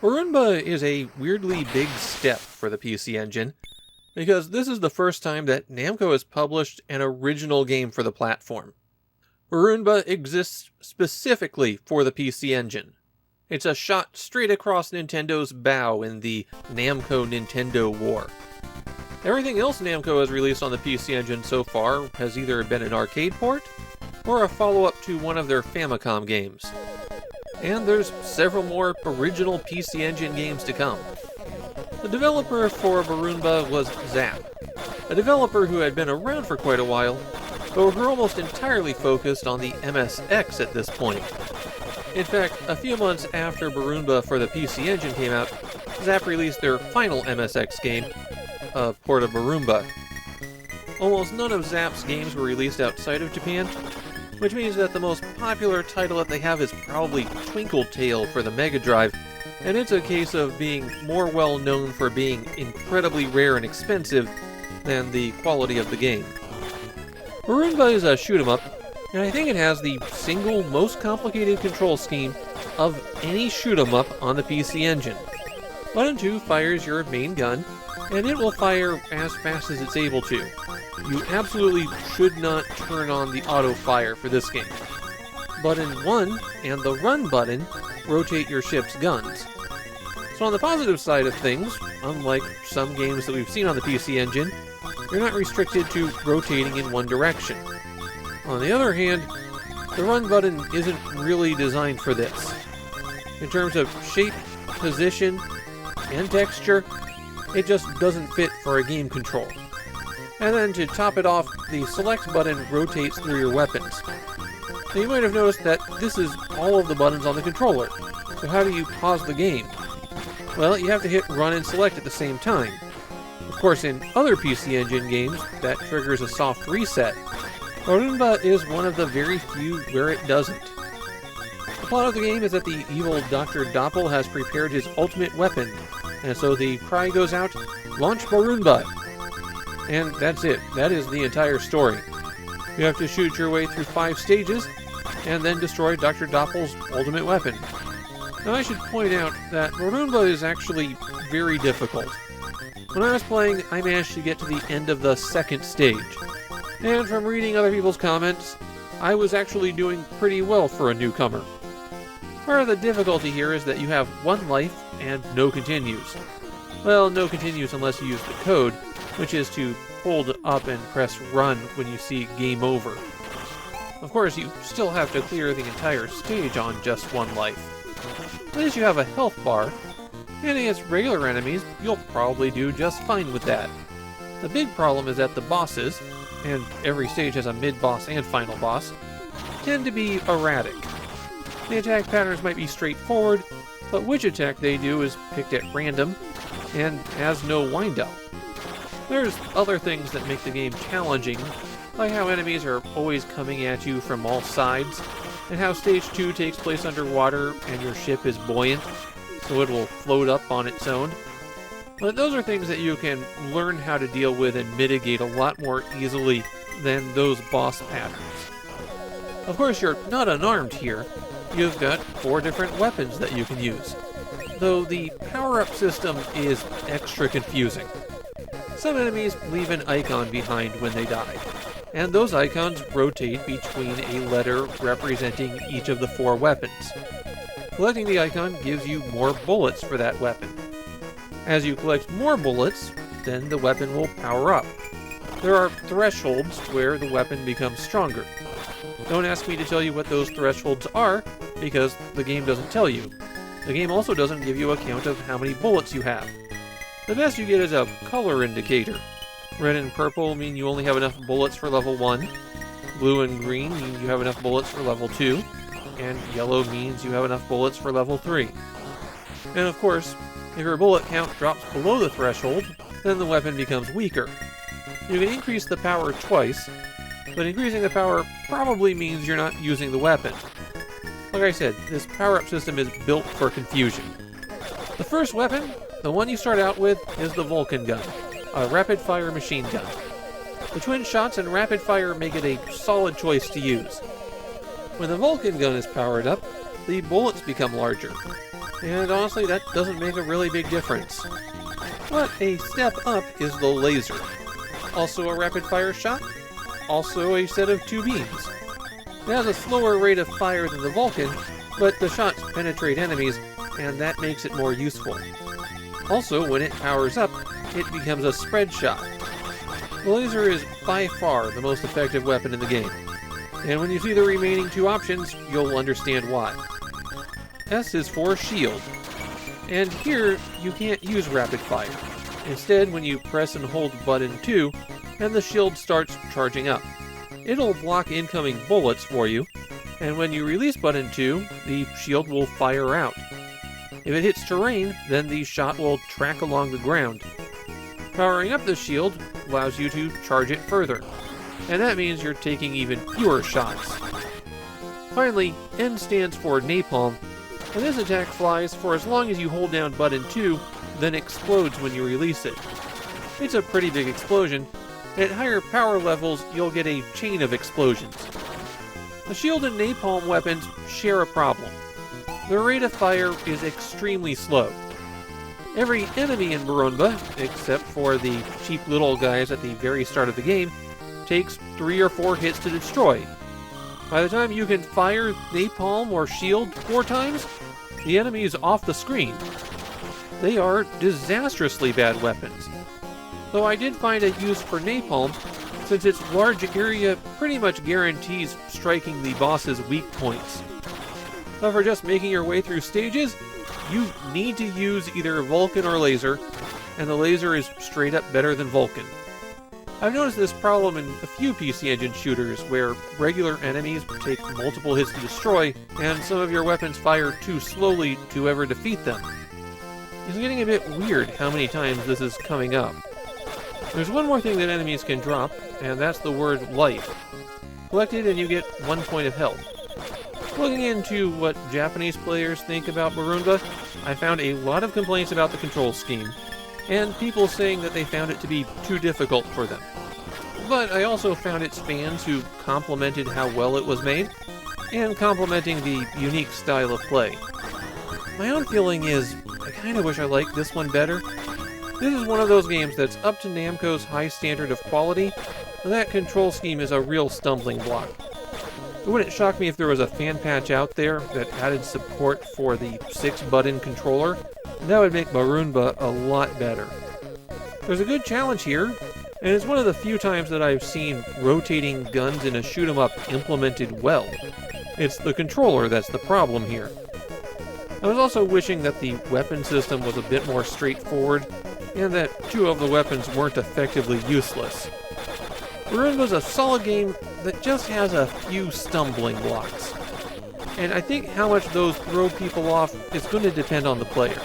Barunba is a weirdly big step for the PC Engine, because this is the first time that Namco has published an original game for the platform. Barunba exists specifically for the PC Engine. It's a shot straight across Nintendo's bow in the Namco-Nintendo war. Everything else Namco has released on the PC Engine so far has either been an arcade port, or a follow-up to one of their Famicom games. And there's several more original PC Engine games to come. The developer for Barunba was Zap, a developer who had been around for quite a while, but were almost entirely focused on the MSX at this point. In fact, a few months after Barunba for the PC Engine came out, Zap released their final MSX game, a port of Barunba. Almost none of Zap's games were released outside of Japan, which means that the most popular title that they have is probably Twinkle Tail for the Mega Drive, and it's a case of being more well known for being incredibly rare and expensive than the quality of the game. Barunba is a shoot-'em-up, and I think it has the single most complicated control scheme of any shoot-'em-up on the PC Engine. Button 2 fires your main gun, and it will fire as fast as it's able to. You absolutely should not turn on the auto-fire for this game. Button 1 and the run button rotate your ship's guns. So on the positive side of things, unlike some games that we've seen on the PC Engine, you're not restricted to rotating in one direction. On the other hand, the run button isn't really designed for this. In terms of shape, position, and texture, it just doesn't fit for a game control. And then to top it off, the select button rotates through your weapons. Now you might have noticed that this is all of the buttons on the controller. So how do you pause the game? Well, you have to hit run and select at the same time. Of course, in other PC Engine games, that triggers a soft reset. Barunba is one of the very few where it doesn't. The plot of the game is that the evil Dr. Doppel has prepared his ultimate weapon, and so the cry goes out, "Launch Barunba!" And that's it. That is the entire story. You have to shoot your way through 5 stages, and then destroy Dr. Doppel's ultimate weapon. Now I should point out that Barunba is actually very difficult. When I was playing, I managed to get to the end of the 2nd stage. And from reading other people's comments, I was actually doing pretty well for a newcomer. Part of the difficulty here is that you have 1 life and no continues. Well, no continues unless you use the code, which is to hold up and press run when you see game over. Of course, you still have to clear the entire stage on just 1 life. At least you have a health bar, and against regular enemies, you'll probably do just fine with that. The big problem is that the bosses, and every stage has a mid-boss and final boss, tend to be erratic. The attack patterns might be straightforward, but which attack they do is picked at random, and has no wind-up. There's other things that make the game challenging, like how enemies are always coming at you from all sides, and how Stage 2 takes place underwater and your ship is buoyant, so it will float up on its own. But those are things that you can learn how to deal with and mitigate a lot more easily than those boss patterns. Of course, you're not unarmed here. You've got 4 different weapons that you can use, though the power-up system is extra confusing. Some enemies leave an icon behind when they die, and those icons rotate between a letter representing each of the 4 weapons. Collecting the icon gives you more bullets for that weapon. As you collect more bullets, then the weapon will power up. There are thresholds where the weapon becomes stronger. Don't ask me to tell you what those thresholds are, because the game doesn't tell you. The game also doesn't give you a count of how many bullets you have. The best you get is a color indicator. Red and purple mean you only have enough bullets for level 1, blue and green mean you have enough bullets for level 2, and yellow means you have enough bullets for level 3. And of course, if your bullet count drops below the threshold, then the weapon becomes weaker. You can increase the power twice, but increasing the power probably means you're not using the weapon. Like I said, this power-up system is built for confusion. The first weapon, the one you start out with, is the Vulcan gun, a rapid-fire machine gun. The twin shots and rapid fire make it a solid choice to use. When the Vulcan gun is powered up, the bullets become larger. And honestly, that doesn't make a really big difference. But a step up is the laser. Also a rapid-fire shot, also a set of 2 beams. It has a slower rate of fire than the Vulcan, but the shots penetrate enemies, and that makes it more useful. Also, when it powers up, it becomes a spread shot. The laser is by far the most effective weapon in the game, and when you see the remaining 2 options, you'll understand why. S is for shield, and here you can't use rapid fire. Instead, when you press and hold button 2, and the shield starts charging up. It'll block incoming bullets for you, and when you release button 2, the shield will fire out. If it hits terrain, then the shot will track along the ground. Powering up the shield allows you to charge it further, and that means you're taking even fewer shots. Finally, N stands for napalm, and this attack flies for as long as you hold down button 2, then explodes when you release it. It's a pretty big explosion. At higher power levels, you'll get a chain of explosions. The shield and napalm weapons share a problem. The rate of fire is extremely slow. Every enemy in Barunba, except for the cheap little guys at the very start of the game, takes 3 or 4 hits to destroy. By the time you can fire napalm or shield 4 times, the enemy is off the screen. They are disastrously bad weapons. Though I did find a use for napalm, since its large area pretty much guarantees striking the boss's weak points. But for just making your way through stages, you need to use either Vulcan or laser, and the laser is straight up better than Vulcan. I've noticed this problem in a few PC Engine shooters where regular enemies take multiple hits to destroy, and some of your weapons fire too slowly to ever defeat them. It's getting a bit weird how many times this is coming up. There's one more thing that enemies can drop, and that's the word life. Collect it and you get 1 point of health. Looking into what Japanese players think about Barunba, I found a lot of complaints about the control scheme, and people saying that they found it to be too difficult for them. But I also found its fans who complimented how well it was made, and complimenting the unique style of play. My own feeling is, I kinda wish I liked this one better. This is one of those games that's up to Namco's high standard of quality, and that control scheme is a real stumbling block. It wouldn't shock me if there was a fan patch out there that added support for the 6-button controller. That would make Barunba a lot better. There's a good challenge here, and it's one of the few times that I've seen rotating guns in a shoot-'em-up implemented well. It's the controller that's the problem here. I was also wishing that the weapon system was a bit more straightforward, and that 2 of the weapons weren't effectively useless. Barunba's a solid game that just has a few stumbling blocks. And I think how much those throw people off is going to depend on the player.